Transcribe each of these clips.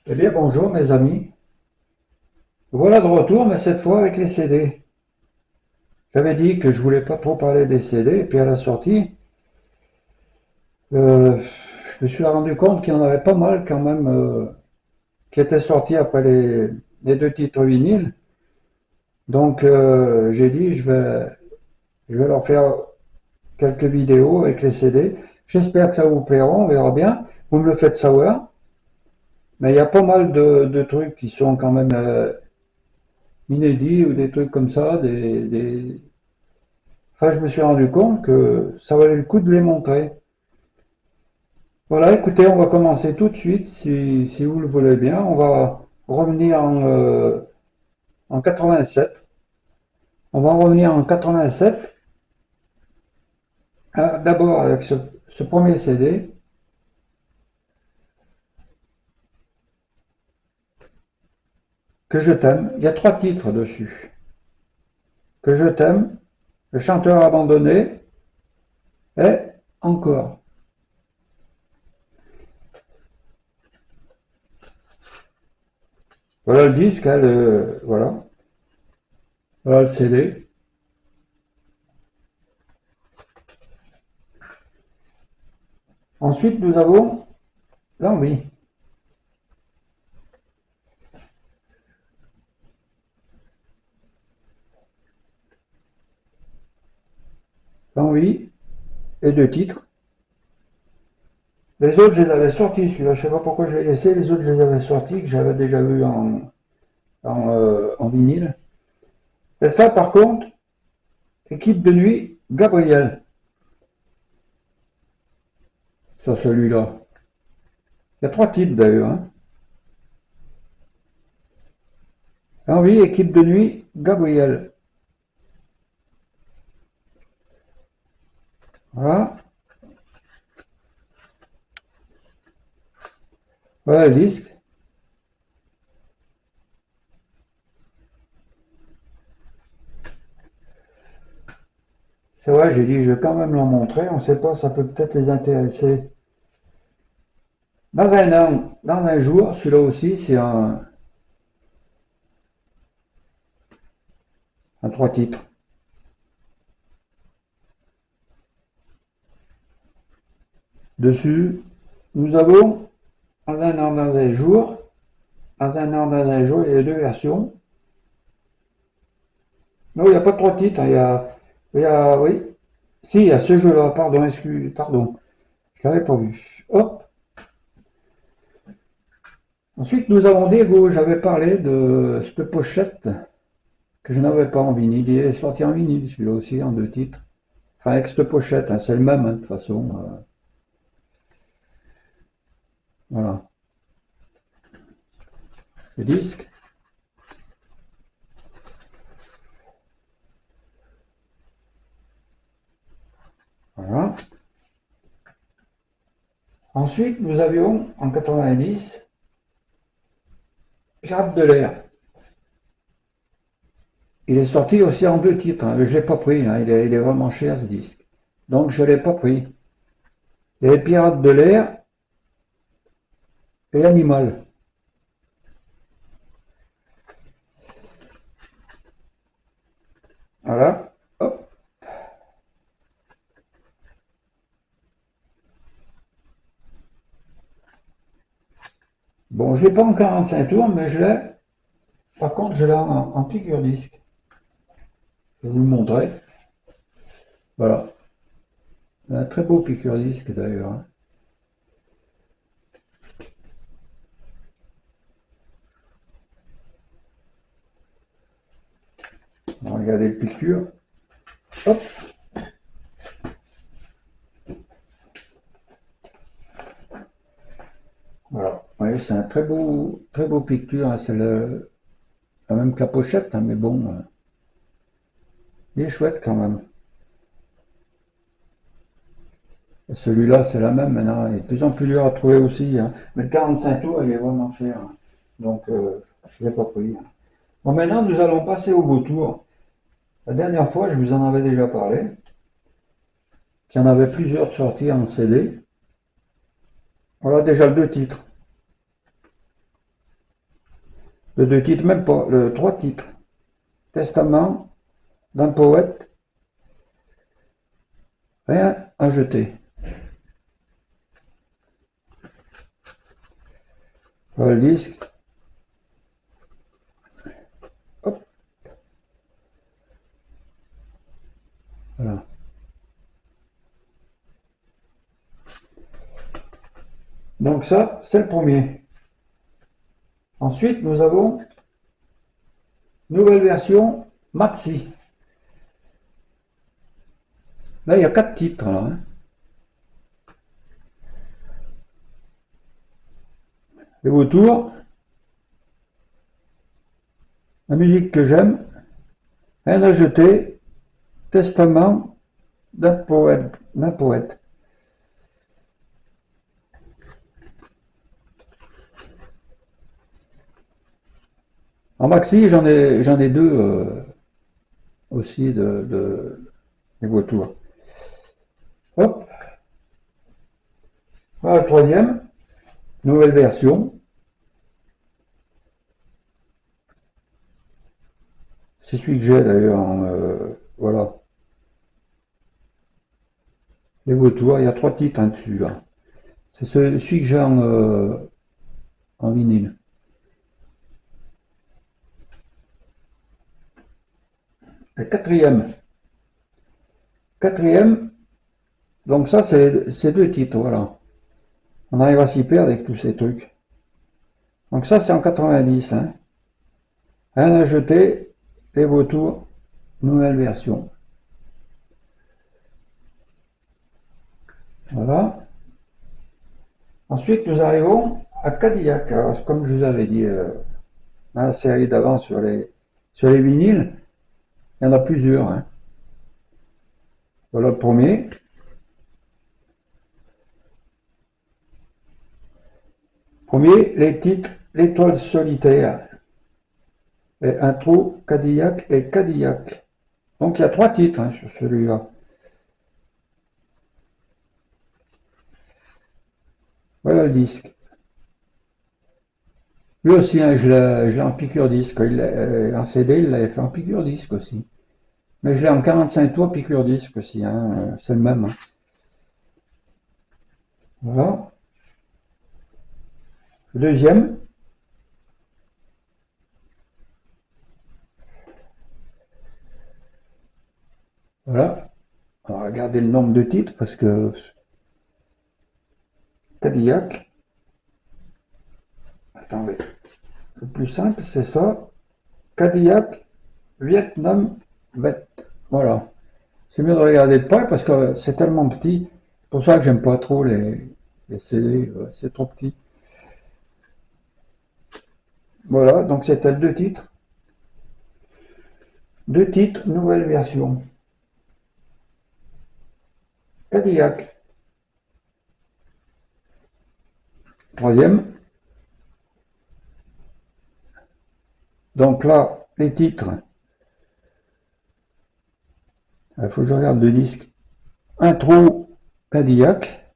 Eh bien, bonjour mes amis. Voilà de retour, mais cette fois avec les CD. J'avais dit que je voulais pas trop parler des CD, et puis à la sortie, euh, je me suis rendu compte qu'il y en avait pas mal quand même qui étaient sortis après les deux titres vinyles. Donc j'ai dit je vais leur faire quelques vidéos avec les CD. J'espère que ça vous plaira, on verra bien. Vous me le faites savoir. Mais il y a pas mal de trucs qui sont quand même inédits ou des trucs comme ça, enfin, je me suis rendu compte que ça valait le coup de les montrer. Voilà, écoutez, on va commencer tout de suite, si vous le voulez bien. On va revenir en 87. On va revenir en 87, d'abord avec ce premier CD, Que je t'aime. Il y a trois titres dessus. Que je t'aime, Le chanteur abandonné et Encore. Voilà le disque, hein, voilà le CD. Ensuite, nous avons L'envie. L'envie et deux titres. Les autres, je les avais sortis, celui-là, je sais pas pourquoi je l'ai laissé. Les autres, je les avais sortis, que j'avais déjà vu en vinyle. Et ça, par contre, équipe de nuit, Gabriel, sur celui-là. Il y a trois types d'ailleurs. Hein. Ah oui, équipe de nuit, Gabriel. Voilà. Voilà le disque. C'est vrai, j'ai dit, je vais quand même leur montrer. On ne sait pas, ça peut peut-être les intéresser. Dans un jour, celui-là aussi, c'est un trois titres. Dessus, nous avons dans un an, dans un jour, dans un an, dans un jour, il y a deux versions. Non, il n'y a pas de trois titres. Oui. Si, il y a ce jeu-là. Pardon, pardon. Je l'avais pas vu. Hop. Ensuite, nous avons Diego. J'avais parlé de cette pochette que je n'avais pas en vinyle. Il est sorti en vinyle, celui-là aussi, en deux titres. Enfin, avec cette pochette, hein, c'est le même, hein, de toute façon. Voilà. Le disque. Voilà. Ensuite, nous avions, en 90, Pirates de l'air. Il est sorti aussi en deux titres, hein, mais je ne l'ai pas pris. Hein, il est vraiment cher, ce disque. Donc, je ne l'ai pas pris. Il y avait Pirates de l'air et Animal. Voilà. Hop. Bon, je ne l'ai pas en 45 tours, mais je l'ai. Par contre, je l'ai en figure disque. Je vais vous le montrer. Voilà. Un très beau piqûre disque d'ailleurs. Hein. On va regarder le piqûre. Hop. Voilà. Vous voyez, c'est un très beau piqûre. Hein. C'est la même que la pochette, hein, mais bon, il est chouette quand même. Celui-là, c'est la même maintenant. Il est de plus en plus dur à trouver aussi. Hein. Mais le 45 tours, il est vraiment cher. Hein. Donc, je ne l'ai pas pris. Hein. Bon, maintenant, nous allons passer au beau tour. La dernière fois, je vous en avais déjà parlé, qu'il y en avait plusieurs de sorties en CD. Voilà déjà deux titres. Le deux titres, même pas, le trois titres. Testament d'un poète, rien à jeter. Voilà le disque. Hop. Voilà. Donc ça, c'est le premier. Ensuite, nous avons nouvelle version maxi. Là, il y a 4 titres. Là, hein. Les vautours, la musique que j'aime, rien à jeter, testament d'un poète. En maxi, j'en ai deux aussi des vautours. Hop, voilà le troisième, nouvelle version. C'est celui que j'ai d'ailleurs. Voilà. Les vautours, il y a 3 titres hein, dessus. Là. C'est celui que j'ai en vinyle. Le quatrième. Quatrième, donc ça c'est 2 titres, voilà. On arrive à s'y perdre avec tous ces trucs. Donc ça c'est en 90. Hein. Rien à jeter, les vautours, nouvelle version. Voilà. Ensuite nous arrivons à Cadillac. Alors, comme je vous avais dit dans la série d'avant sur les vinyles, il y en a plusieurs. Hein. Voilà le premier. Premier, les titres L'étoile solitaire. Et intro Cadillac et Cadillac. Donc il y a 3 titres hein, sur celui-là. Voilà le disque. Lui aussi, hein, je l'ai en piqûre disque. En CD, il l'avait fait en piqûre disque aussi. Mais je l'ai en 45 tours piqûre disque aussi. Hein, c'est le même. Hein. Voilà. Le deuxième. Voilà. On va regarder le nombre de titres parce que Cadillac. Attendez. Le plus simple, c'est ça. Cadillac, Vietnam, Vet. Voilà. C'est mieux de regarder de près parce que c'est tellement petit. C'est pour ça que j'aime pas trop les CD. C'est trop petit. Voilà. Donc c'était le 2 titres. 2 titres, nouvelle version. Cadillac. Troisième. Donc là, les titres. Il faut que je regarde le disque. Intro Cadillac.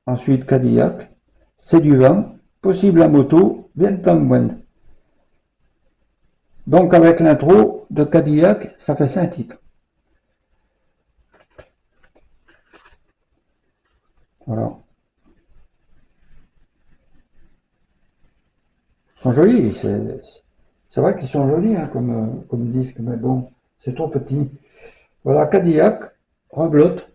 Ensuite Cadillac. C'est du vent. Possible à moto. Vietnam Wind. Donc avec l'intro de Cadillac, ça fait 5 titres. Voilà. Ils sont jolis. C'est vrai qu'ils sont jolis hein, comme disque, mais bon, c'est trop petit. Voilà, Cadillac, reblotte.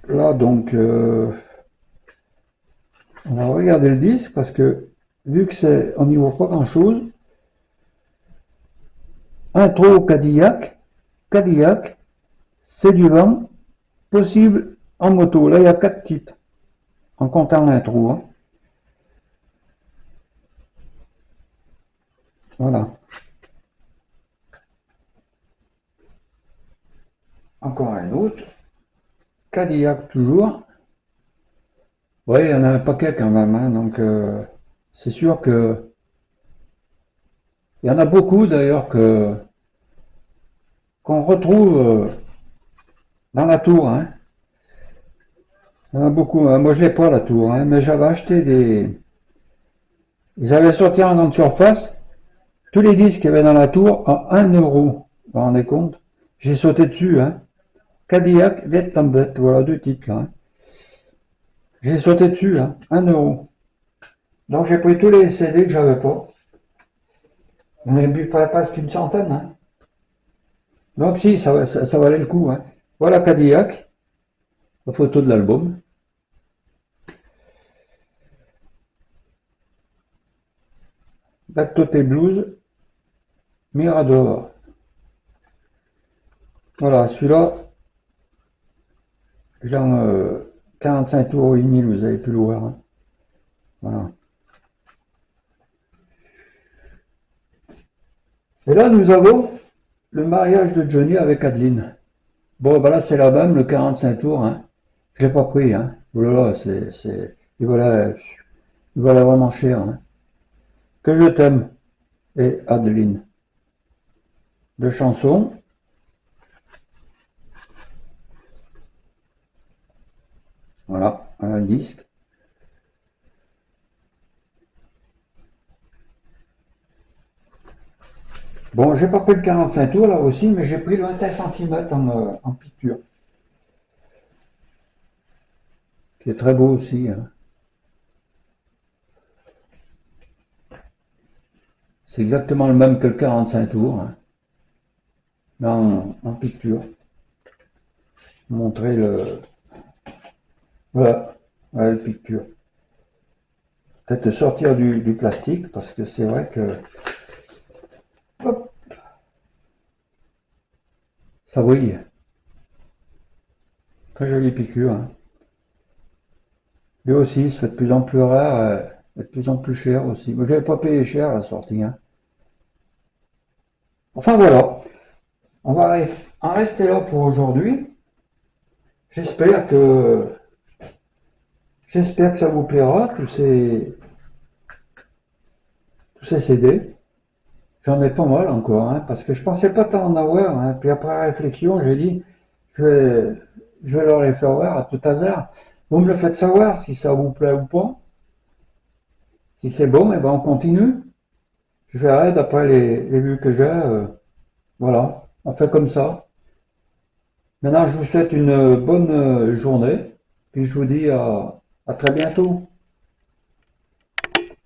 Là, donc, on va regarder le disque parce que, vu que on n'y voit pas grand chose, intro Cadillac, Cadillac, c'est du vent, possible en moto. Là, il y a 4 titres, en comptant l'intro. Hein. Voilà. Encore un autre. Cadillac toujours. Oui, il y en a un paquet quand même, hein, donc c'est sûr que il y en a beaucoup d'ailleurs qu'on retrouve dans la tour. Hein. Il y en a beaucoup, hein. Moi, je l'ai pas la tour, hein, mais j'avais acheté des. Ils avaient sorti en grande surface tous les disques qu'il y avait dans la tour à 1 euro. Vous vous rendez compte? J'ai sauté dessus, hein. Cadillac, Vietnambet, voilà deux titres là, hein. J'ai sauté dessus, hein. 1 euro. Donc j'ai pris tous les CD que j'avais pas. On a bu pas presque une centaine, hein. Donc si, ça valait le coup, hein. Voilà Cadillac, la photo de l'album. Lactote Blues, Mirador. Voilà, celui-là, j'ai en 45 tours au vinyle, vous avez pu le voir, hein. Voilà. Et là, nous avons le mariage de Johnny avec Adeline. Bon, ben là, c'est la même, le 45 tours, hein. Je l'ai pas pris, hein. Oh là là, il valait vraiment cher, hein. Que je t'aime et Adeline. Deux chansons. Voilà, un disque. Bon, j'ai pas pris le 45 tours là aussi, mais j'ai pris le 25 cm en picture, qui est très beau aussi, hein. C'est exactement le même que le 45 tours, hein, mais en picture. Montrer le. Voilà, ouais, le picture. Peut-être sortir du plastique, parce que c'est vrai que. Hop, ça brille. Très jolie piqûre, hein. Lui aussi, il se fait de plus en plus rare, et de plus en plus cher aussi. Moi, je n'avais pas payé cher à la sortie, hein. Enfin voilà, on va en rester là pour aujourd'hui. J'espère que j'espère que ça vous plaira, tous ces CD. J'en ai pas mal encore, hein, parce que je pensais pas tant en avoir, hein. Puis après réflexion, j'ai dit, je vais, je vais leur les faire voir à tout hasard. Vous me le faites savoir si ça vous plaît ou pas. Si c'est bon, et ben on continue. Je verrai d'après les vues que j'ai. Voilà, on fait comme ça. Maintenant, je vous souhaite une bonne journée, puis je vous dis à très bientôt.